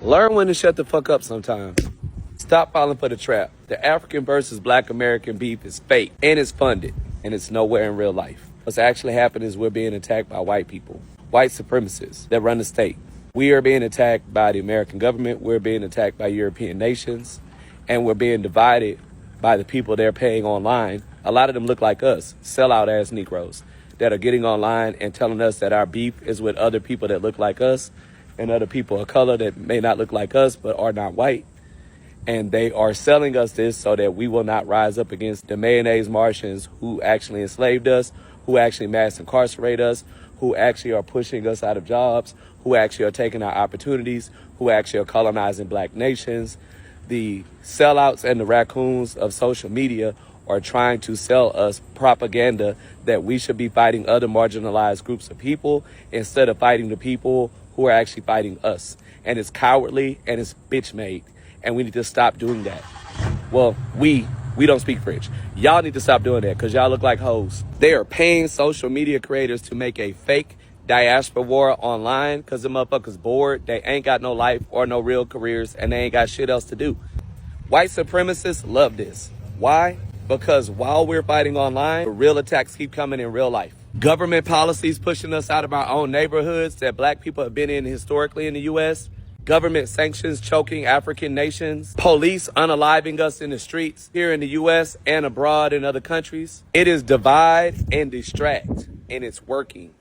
Learn when to shut the fuck up sometimes. Stop falling for the trap. The African versus Black American beef is fake and it's funded and it's nowhere in real life. What's actually happening is we're being attacked by white people, white supremacists that run the state. We are being attacked by the American government. We're being attacked by European nations, and we're being divided by the people they're paying online. A lot of them look like us, sellout ass Negroes that are getting online and telling us that our beef is with other people that look like us and other people of color that may not look like us but are not white. And they are selling us this so that we will not rise up against the mayonnaise Martians who actually enslaved us, who actually mass incarcerate us, who actually are pushing us out of jobs, who actually are taking our opportunities, who actually are colonizing black nations. The sellouts and the raccoons of social media are trying to sell us propaganda that we should be fighting other marginalized groups of people instead of fighting the people who are actually fighting us. And it's cowardly and it's bitch made. And we need to stop doing that. Well, we don't speak French. Y'all need to stop doing that because y'all look like hoes. They are paying social media creators to make a fake diaspora war online because the motherfuckers bored. They ain't got no life or no real careers and they ain't got shit else to do. White supremacists love this. Why? Because while we're fighting online, the real attacks keep coming in real life. Government policies pushing us out of our own neighborhoods that black people have been in historically in the U.S. Government sanctions choking African nations. Police unaliving us in the streets here in the U.S. and abroad in other countries. It is divide and distract, and it's working.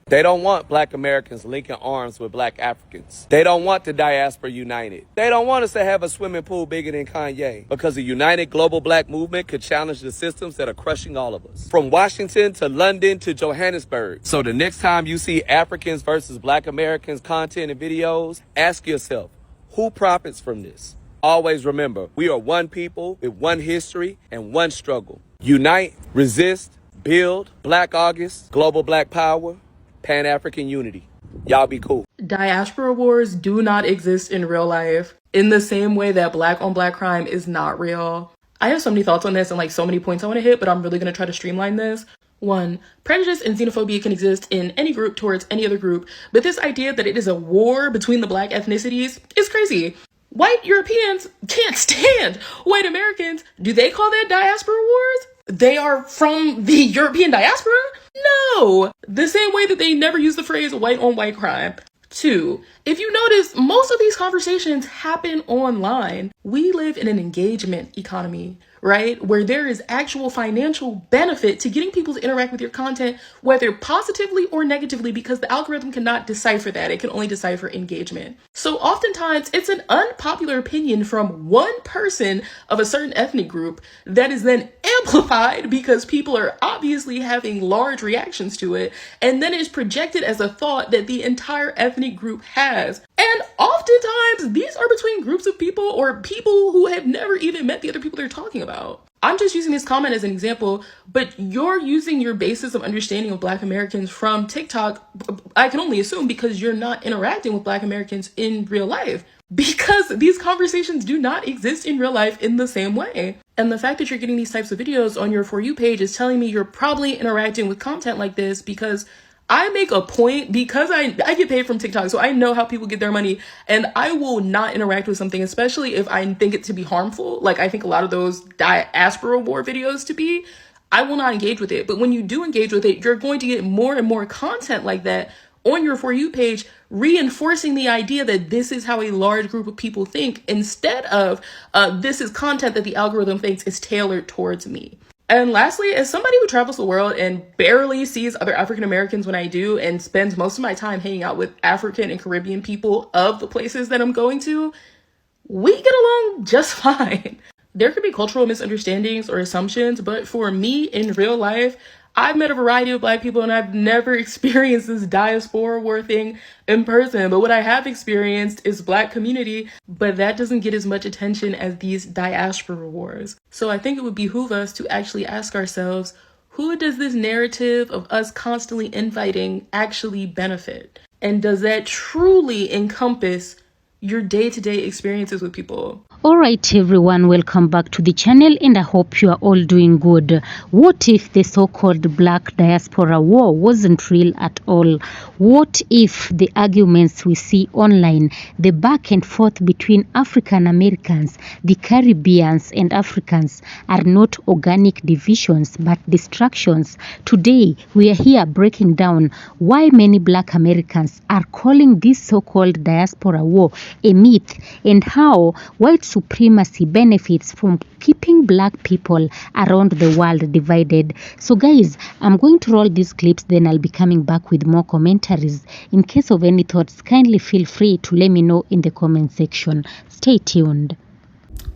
They don't want black Americans linking arms with black Africans. They don't want the diaspora united. They don't want us to have a swimming pool bigger than Kanye because a united global black movement could challenge the systems that are crushing all of us. From Washington to London to Johannesburg. So the next time you see Africans versus black Americans content and videos, ask yourself, who profits from this? Always remember, we are one people with one history and one struggle. Unite, resist, build, Black August, global black power, Pan-African unity. Y'all be cool. Diaspora wars do not exist in real life in the same way that black on black crime is not real. I have so many thoughts on this and so many points I want to hit, but I'm really going to try to streamline this. 1, prejudice and xenophobia can exist in any group towards any other group, but this idea that it is a war between the black ethnicities is crazy. White Europeans can't stand white Americans. Do they call that diaspora wars? They are from the European diaspora? No! The same way that they never use the phrase white on white crime. 2, if you notice, most of these conversations happen online. We live in an engagement economy, right? Where there is actual financial benefit to getting people to interact with your content, whether positively or negatively, because the algorithm cannot decipher that. It can only decipher engagement. So oftentimes it's an unpopular opinion from one person of a certain ethnic group that is then amplified because people are obviously having large reactions to it, and then is projected as a thought that the entire ethnic group has. And oftentimes these are between groups of people or people who have never even met the other people they're talking about. I'm just using this comment as an example, but you're using your basis of understanding of Black Americans from TikTok, I can only assume, because you're not interacting with Black Americans in real life. Because these conversations do not exist in real life in the same way. And the fact that you're getting these types of videos on your For You page is telling me you're probably interacting with content like this because I make a point, because I get paid from TikTok, so I know how people get their money, and I will not interact with something, especially if I think it to be harmful, like I think a lot of those diaspora war videos to be. I will not engage with it. But when you do engage with it, you're going to get more and more content like that on your For You page, reinforcing the idea that this is how a large group of people think, instead of this is content that the algorithm thinks is tailored towards me. And lastly, as somebody who travels the world and barely sees other African Americans when I do, and spends most of my time hanging out with African and Caribbean people of the places that I'm going to, we get along just fine. There could be cultural misunderstandings or assumptions, but for me in real life, I've met a variety of Black people and I've never experienced this diaspora war thing in person. But what I have experienced is Black community, but that doesn't get as much attention as these diaspora wars. So I think it would behoove us to actually ask ourselves, who does this narrative of us constantly infighting actually benefit? And does that truly encompass your day-to-day experiences with people. Alright everyone, welcome back to the channel and I hope you are all doing good. What if the so-called Black Diaspora War wasn't real at all? What if the arguments we see online, the back and forth between African Americans, the Caribbeans and Africans are not organic divisions but distractions? Today we are here breaking down why many Black Americans are calling this so-called Diaspora War a myth and how white supremacy benefits from keeping Black people around the world divided. So guys, I'm going to roll these clips, then I'll be coming back with more commentaries. In case of any thoughts, kindly feel free to let me know in the comment section. Stay tuned.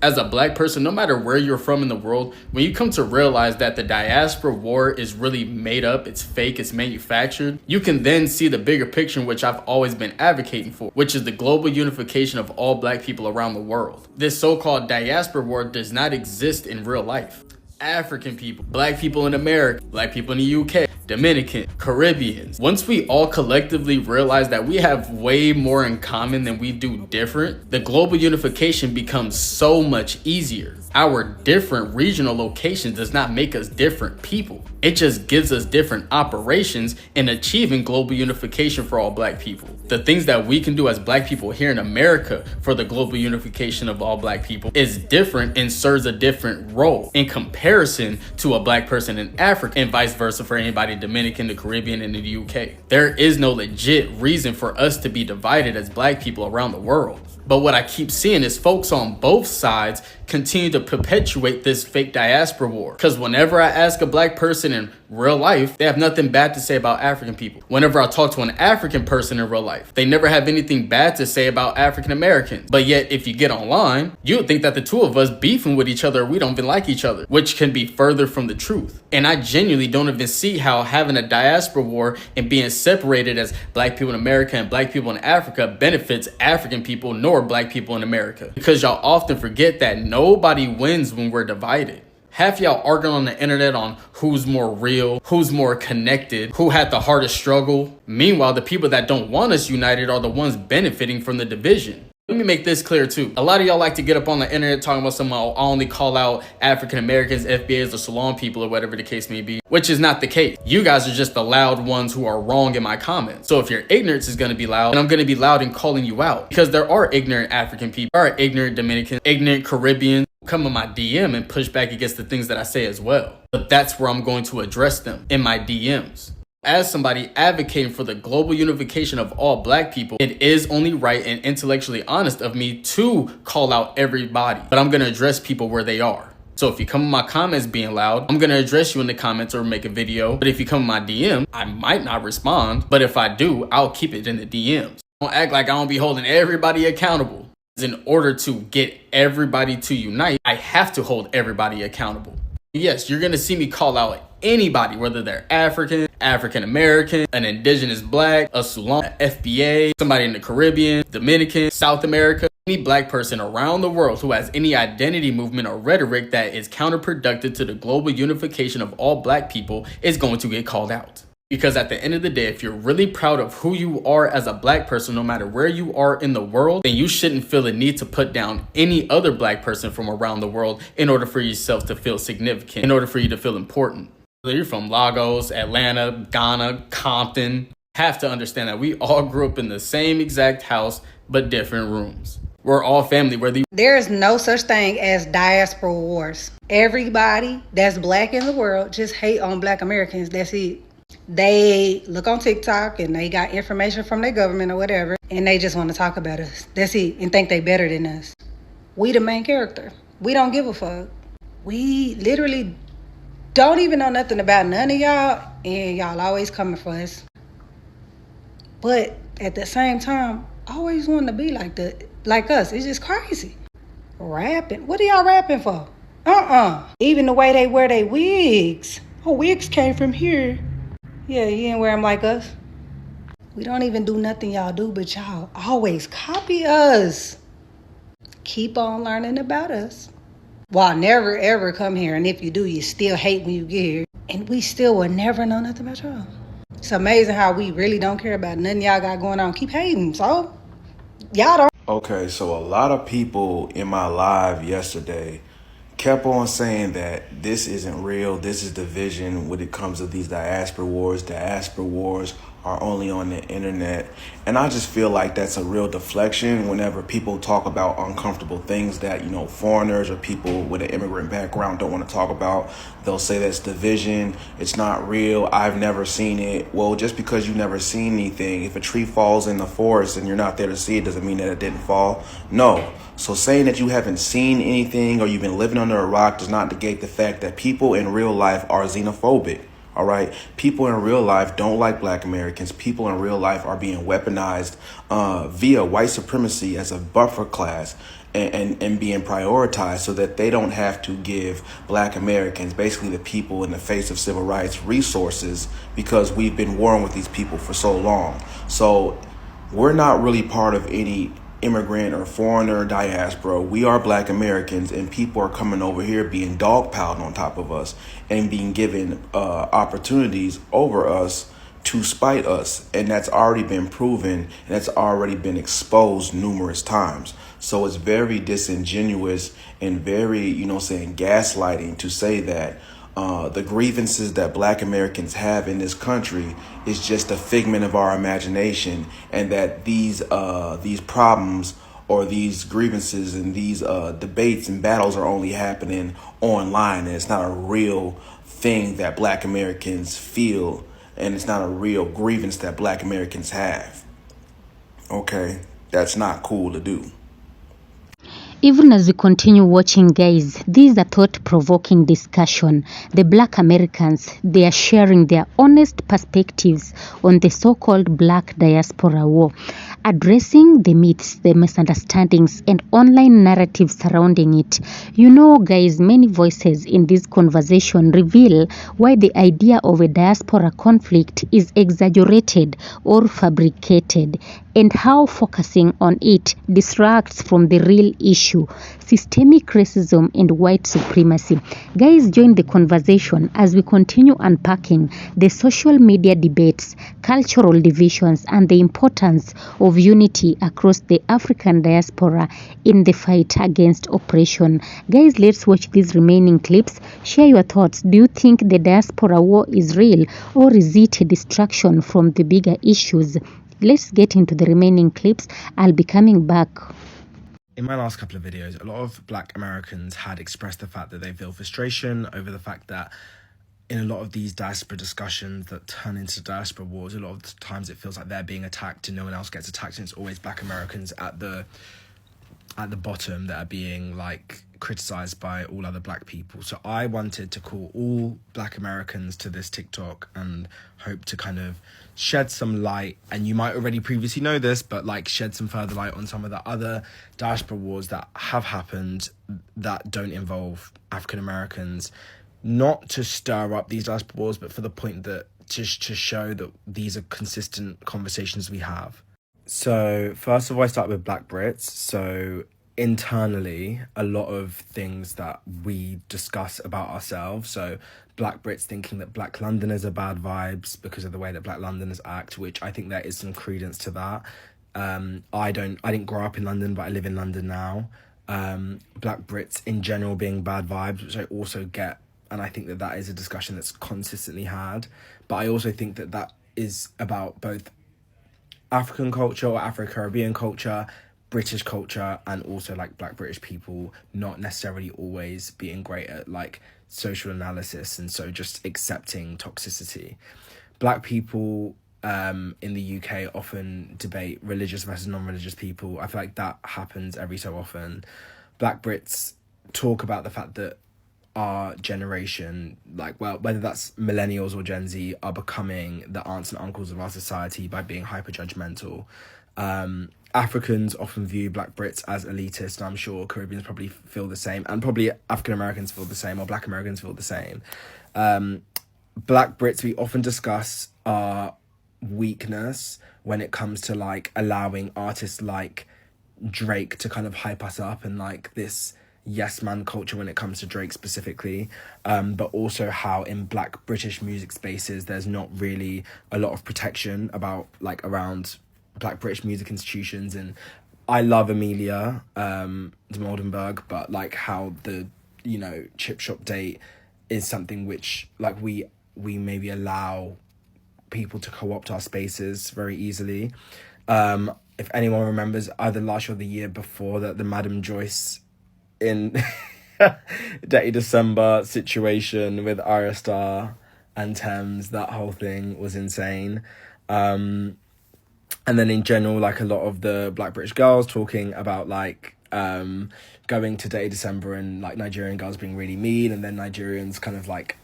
As a Black person, no matter where you're from in the world, when you come to realize that the diaspora war is really made up, it's fake, it's manufactured, you can then see the bigger picture, which I've always been advocating for, which is the global unification of all Black people around the world. This so-called diaspora war does not exist in real life. African people, Black people in America, Black people in the UK, Dominican, Caribbeans. Once we all collectively realize that we have way more in common than we do different, the global unification becomes so much easier. Our different regional locations does not make us different people. It just gives us different operations in achieving global unification for all Black people. The things that we can do as Black people here in America for the global unification of all Black people is different and serves a different role in comparison to a Black person in Africa and vice versa for anybody Dominican, the Caribbean, and the UK. There is no legit reason for us to be divided as Black people around the world. But what I keep seeing is folks on both sides continue to perpetuate this fake diaspora war. Because whenever I ask a Black person in real life, they have nothing bad to say about African people. Whenever I talk to an African person in real life, they never have anything bad to say about African Americans. But yet, if you get online, you would think that the two of us beefing with each other, we don't even like each other, which can be further from the truth. And I genuinely don't even see how having a diaspora war and being separated as Black people in America and Black people in Africa benefits African people nor Black people in America. Because y'all often forget that nobody wins when we're divided. Half y'all arguing on the internet on who's more real, who's more connected, who had the hardest struggle. Meanwhile, the people that don't want us united are the ones benefiting from the division. Let me make this clear too. A lot of y'all like to get up on the internet talking about some I'll only call out African Americans, FBAs, or Salon people, or whatever the case may be, which is not the case. You guys are just the loud ones who are wrong in my comments. So if your ignorance is going to be loud, and I'm going to be loud in calling you out, because there are ignorant African people, there are ignorant Dominicans, ignorant Caribbeans, come in my DM and push back against the things that I say as well. But that's where I'm going to address them, in my DMs. As somebody advocating for the global unification of all Black people, it is only right and intellectually honest of me to call out everybody, but I'm going to address people where they are. So if you come in my comments being loud, I'm going to address you in the comments or make a video. But if you come in my DM, I might not respond, but if I do, I'll keep it in the DMs. Don't act like I don't be holding everybody accountable. In order to get everybody to unite, I have to hold everybody accountable. Yes, you're going to see me call out anybody, whether they're African, African American, an indigenous Black, a Salon, FBA, somebody in the Caribbean, Dominican, South America, any Black person around the world who has any identity movement or rhetoric that is counterproductive to the global unification of all Black people is going to get called out. Because at the end of the day, if you're really proud of who you are as a Black person, no matter where you are in the world, then you shouldn't feel the need to put down any other Black person from around the world in order for yourself to feel significant, in order for you to feel important. Whether you're from Lagos, Atlanta, Ghana, Compton, have to understand that we all grew up in the same exact house, but different rooms. We're all family. There is no such thing as diaspora wars. Everybody that's Black in the world just hate on Black Americans. That's it. They look on TikTok and they got information from their government or whatever, and they just want to talk about us. That's it. And think they better than us. We the main character. We don't give a fuck. We literally don't even know nothing about none of y'all, and y'all always coming for us. But at the same time, always wanting to be like us. It's just crazy. Rapping. What are y'all rapping for? Even the way they wear their wigs. Oh, wigs came from here. Yeah, you didn't wear them like us. We don't even do nothing y'all do, but y'all always copy us. Keep on learning about us. Well, never ever come here, and if you do, you still hate when you get here. And we still will never know nothing about y'all. It's amazing how we really don't care about nothing y'all got going on. Keep hating, so y'all don't. Okay, so a lot of people in my live yesterday kept on saying that this isn't real. This is division when it comes to these diaspora wars. Diaspora wars are only on the internet. And I just feel like that's a real deflection whenever people talk about uncomfortable things that, foreigners or people with an immigrant background don't want to talk about. They'll say that's division. It's not real. I've never seen it. Well, just because you've never seen anything, if a tree falls in the forest and you're not there to see it, doesn't mean that it didn't fall. No. So saying that you haven't seen anything or you've been living under a rock does not negate the fact that people in real life are xenophobic. All right. People in real life don't like Black Americans. People in real life are being weaponized via white supremacy as a buffer class and being prioritized so that they don't have to give Black Americans, basically the people in the face of civil rights, resources because we've been warring with these people for so long. So we're not really part of any immigrant or foreigner diaspora. We are Black Americans, and people are coming over here being dogpiled on top of us and being given opportunities over us to spite us. And that's already been proven, and that's already been exposed numerous times. So it's very disingenuous and very, gaslighting to say that the grievances that Black Americans have in this country is just a figment of our imagination, and that these problems or these grievances and these debates and battles are only happening online, and it's not a real thing that Black Americans feel, and it's not a real grievance that Black Americans have. Okay, that's not cool to do. Even as we continue watching, guys, this is a thought-provoking discussion. The Black Americans, they are sharing their honest perspectives on the so-called Black Diaspora War, addressing the myths, the misunderstandings, and online narratives surrounding it. Guys, many voices in this conversation reveal why the idea of a diaspora conflict is exaggerated or fabricated, and how focusing on it distracts from the real issue: systemic racism and white supremacy. Guys, join the conversation as we continue unpacking the social media debates, cultural divisions, and the importance of unity across the African diaspora in the fight against oppression. Guys, let's watch these remaining clips. Share your thoughts. Do you think the diaspora war is real, or is it a distraction from the bigger issues? Let's get into the remaining clips. I'll be coming back. In my last couple of videos, a lot of Black Americans had expressed the fact that they feel frustration over the fact that in a lot of these diaspora discussions that turn into diaspora wars, a lot of the times it feels like they're being attacked and no one else gets attacked, and it's always Black Americans at the bottom that are being criticized by all other Black people. So I wanted to call all Black Americans to this TikTok and hope to kind of shed some light, and you might already previously know this, but shed some further light on some of the other diaspora wars that have happened that don't involve African Americans, not to stir up these diaspora wars, but for the point that to show that these are consistent conversations we have. So first of all, I start with Black Brits. So internally, a lot of things that we discuss about ourselves. So Black Brits thinking that Black Londoners are bad vibes because of the way that Black Londoners act, which I think there is some credence to that. I didn't grow up in London, but I live in London now. Black Brits in general being bad vibes, which I also get, and I think that is a discussion that's consistently had. But I also think that is about both African culture or Afro-Caribbean culture, British culture, and also Black British people not necessarily always being great at social analysis, and so just accepting toxicity. Black people in the UK often debate religious versus non-religious people. I feel like that happens every so often. Black Brits talk about the fact that our generation, whether that's millennials or Gen Z, are becoming the aunts and uncles of our society by being hyper judgmental. Africans often view Black Brits as elitist, and I'm sure Caribbeans probably feel the same, and probably African Americans feel the same, or Black Americans feel the same. Black Brits, we often discuss our weakness when it comes to allowing artists like Drake to kind of hype us up, and this yes man culture when it comes to Drake specifically, but also how in Black British music spaces there's not really a lot of protection about around Black British music institutions, and I love Amelia de Moldenberg, but like how the, you know, chip shop date is something which like we maybe allow people to co-opt our spaces very easily. If anyone remembers, either last year or the year before, that the Madame Joyce in Dirty December situation with Arya Star and Thames, that whole thing was insane. And then in general, like a lot of the Black British girls talking about like going to Dirty December and like Nigerian girls being really mean, and then Nigerians kind of like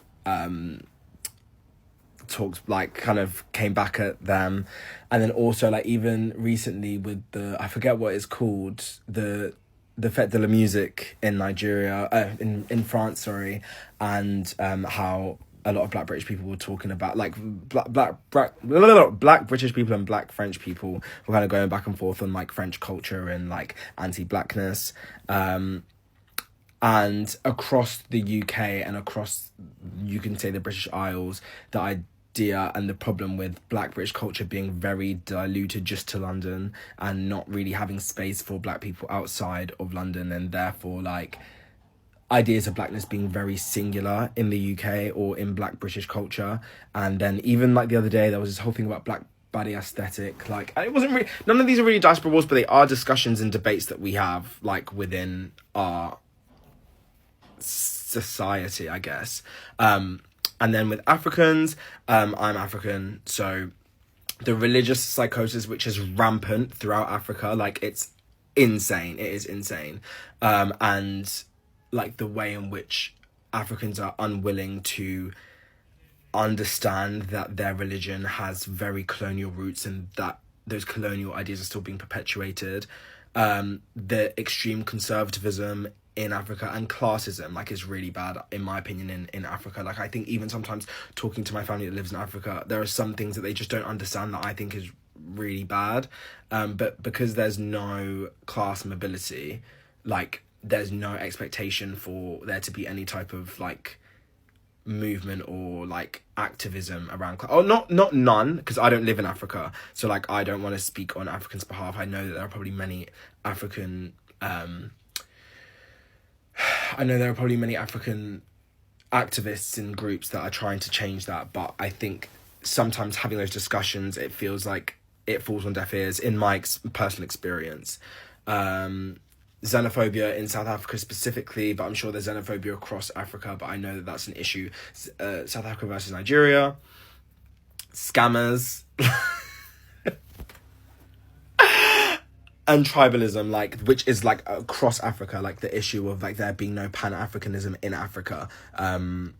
talked, like kind of came back at them. And then also like even recently with the, I forget what it's called, the Fête de la Musique in Nigeria, in France, sorry, and how a lot of Black British people were talking about, like black British people and Black French people were kind of going back and forth on like French culture and like anti-Blackness, and across the UK and across, you can say, the British Isles, the idea and the problem with Black British culture being very diluted just to London and not really having space for Black people outside of London, and therefore like ideas of Blackness being very singular in the UK or in Black British culture. And then even like the other day, there was this whole thing about Black body aesthetic. Like, it wasn't really, none of these are really diaspora wars, but they are discussions and debates that we have like within our society, I guess. And then with Africans, I'm African, so the religious psychosis, which is rampant throughout Africa, like it's insane. It is insane. And like the way in which Africans are unwilling to understand that their religion has very colonial roots and that those colonial ideas are still being perpetuated. The extreme conservatism in Africa and classism, like, is really bad, in my opinion, in Africa. Like, I think even sometimes talking to my family that lives in Africa, there are some things that they just don't understand that I think is really bad. But because there's no class mobility, like, there's no expectation for there to be any type of like movement or like activism around not none, because I don't live in Africa, so like I don't want to speak on Africans' behalf. I know that there are probably many African activists and groups that are trying to change that, but I think sometimes having those discussions, it feels like it falls on deaf ears in my personal experience. Xenophobia in South Africa specifically, but I'm sure there's xenophobia across Africa, but I know that that's an issue. South Africa versus Nigeria, scammers, and tribalism, like, which is like across Africa, like the issue of like there being no Pan-Africanism in Africa, and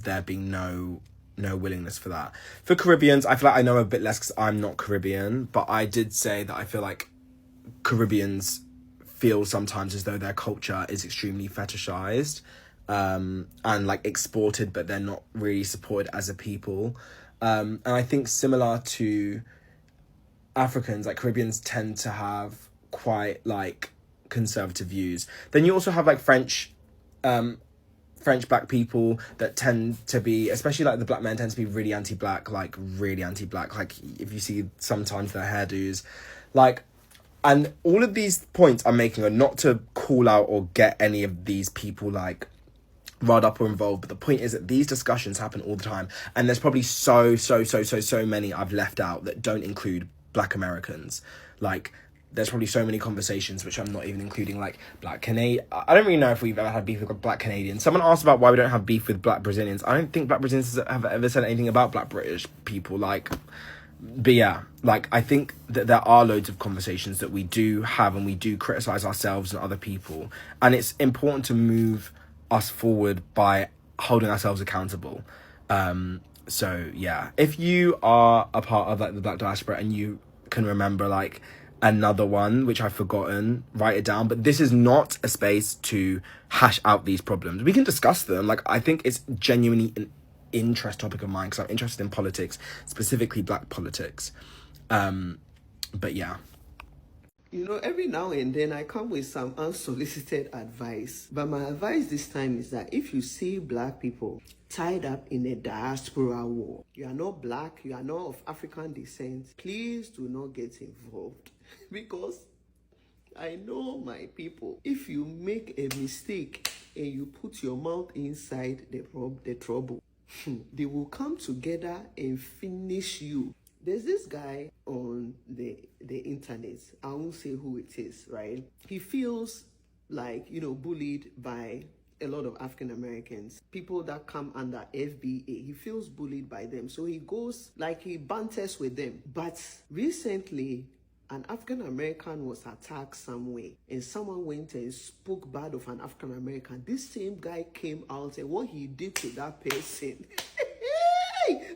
there being no willingness for that. For Caribbeans, I feel like I know a bit less because I'm not Caribbean, but I did say that I feel like Caribbeans feel sometimes as though their culture is extremely fetishized, and like exported, but they're not really supported as a people. And I think similar to Africans, like Caribbeans tend to have quite like conservative views. Then you also have like French Black people that tend to be, especially like the Black men, tend to be really anti-Black, like really anti-Black. Like if you see sometimes their hairdos, like. And all of these points I'm making are not to call out or get any of these people like riled up or involved, but the point is that these discussions happen all the time, and there's probably so many I've left out that don't include Black Americans. Like, there's probably so many conversations which I'm not even including, like Black Canadian. I don't really know if we've ever had beef with Black Canadians. Someone asked about why we don't have beef with Black Brazilians. I don't think Black Brazilians have ever said anything about Black British people, like. But yeah, like, I think that there are loads of conversations that we do have, and we do criticize ourselves and other people, and it's important to move us forward by holding ourselves accountable. So yeah, if you are a part of like the Black diaspora and you can remember like another one which I've forgotten, write it down. But this is not a space to hash out these problems. We can discuss them. Like, I think it's genuinely an interest topic of mine because I'm interested in politics, specifically Black politics. But yeah. You know, every now and then I come with some unsolicited advice. But my advice this time is that if you see Black people tied up in a diaspora war, you are not Black, you are not of African descent, please do not get involved. Because I know my people. If you make a mistake and you put your mouth inside the trouble, they will come together and finish you. There's this guy on the internet. I won't say who it is, right? He feels like, bullied by a lot of African Americans, people that come under FBA. He feels bullied by them. So he goes, he banters with them. But recently, an African American was attacked somewhere, and someone went and spoke bad of an African American. This same guy came out and what he did to that person.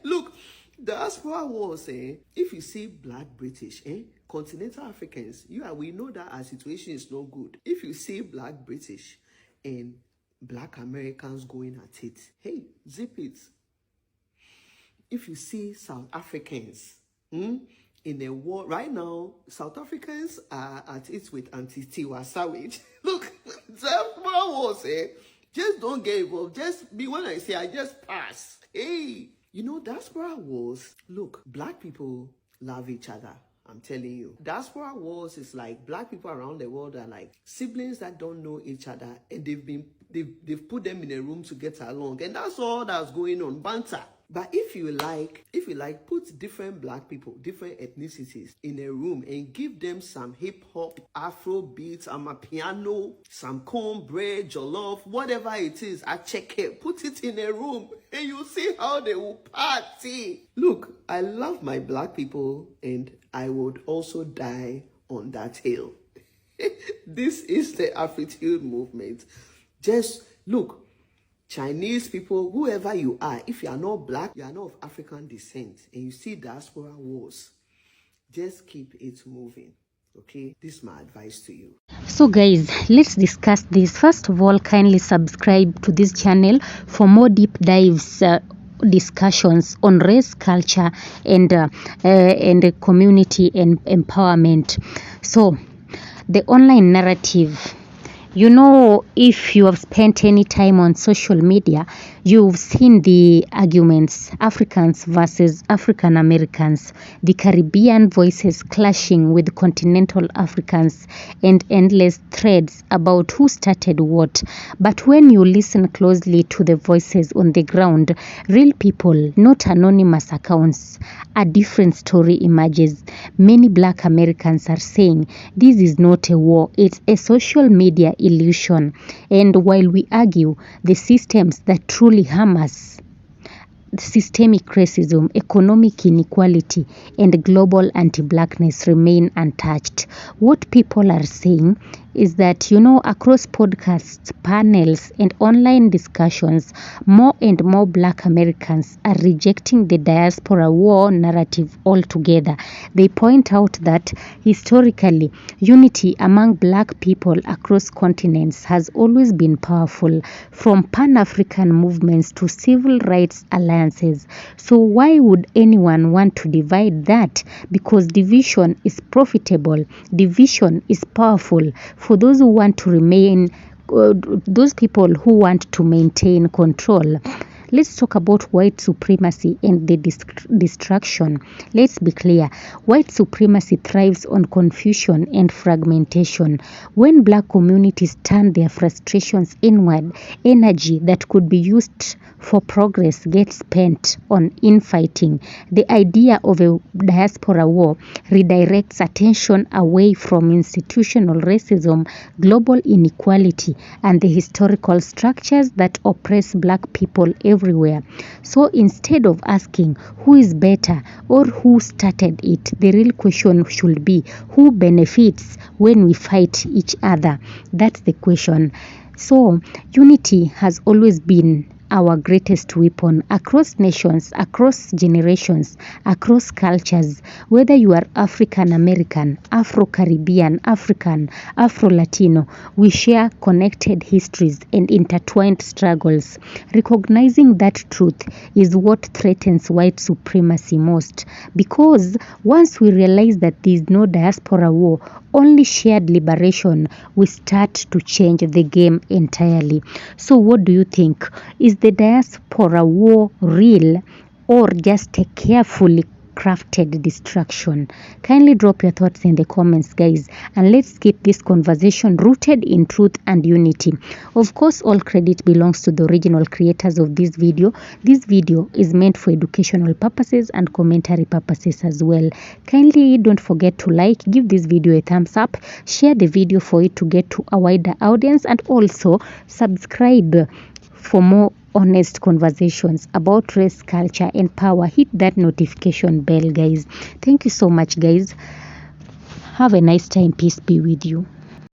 Look, diaspora wars, if you see black British, continental Africans, we know that our situation is not good. If you see black British and black Americans going at it, hey, zip it. If you see South Africans, in a war right now, South Africans are at it with anti-Tiwa Savage. Look, diaspora wars, just don't get involved. Just be, when I say I just pass. Hey, diaspora wars, look, black people love each other. I'm telling you. Diaspora wars is like black people around the world are like siblings that don't know each other, and they've put them in a room to get along. And that's all that's going on. Banter. But if you like, put different black people, different ethnicities in a room and give them some hip hop, Afro beats, piano, some cornbread, jollof, whatever it is, I check it, put it in a room and you see how they will party. Look, I love my black people and I would also die on that hill. This is the Afritude movement. Just look. Chinese people, whoever you are, if you are not black, you are not of African descent, and you see diaspora wars, just keep it moving, okay? This is my advice to you. So guys, let's discuss this. First of all, kindly subscribe to this channel for more deep dives, discussions on race, culture, and community and empowerment. So, the online narrative. If you have spent any time on social media, you've seen the arguments, Africans versus African Americans, the Caribbean voices clashing with continental Africans, and endless threads about who started what. But when you listen closely to the voices on the ground, real people, not anonymous accounts, a different story emerges. Many black Americans are saying this is not a war, it's a social media illusion. And while we argue the systems that truly harm us, systemic racism, economic inequality, and global anti-blackness remain untouched, what people are saying is that, across podcasts, panels, and online discussions, more and more black Americans are rejecting the diaspora war narrative altogether. They point out that historically, unity among black people across continents has always been powerful, from Pan-African movements to civil rights alliances. So why would anyone want to divide that? Because division is profitable, division is powerful. For those who want to remain, those people who want to maintain control. Let's talk about white supremacy and the destruction. Let's be clear. White supremacy thrives on confusion and fragmentation. When black communities turn their frustrations inward, energy that could be used for progress gets spent on infighting. The idea of a diaspora war redirects attention away from institutional racism, global inequality, and the historical structures that oppress black people everywhere. So instead of asking who is better or who started it, the real question should be who benefits when we fight each other. That's the question. So unity has always been our greatest weapon across nations, across generations, across cultures. Whether you are African American, Afro-Caribbean, African, Afro-Latino, we share connected histories and intertwined struggles. Recognizing that truth is what threatens white supremacy most, because once we realize that there is no diaspora war, only shared liberation, we start to change the game entirely. So what do you think? Is the diaspora war real or just a carefully crafted destruction? Kindly drop your thoughts in the comments, guys, and let's keep this conversation rooted in truth and unity. Of course, all credit belongs to the original creators of this video. This video is meant for educational purposes and commentary purposes as well. Kindly don't forget to like, give this video a thumbs up, share the video for it to get to a wider audience, and also subscribe for more honest conversations about race, culture, and power. Hit that notification bell, guys. Thank you so much, guys. Have a nice time. Peace be with you.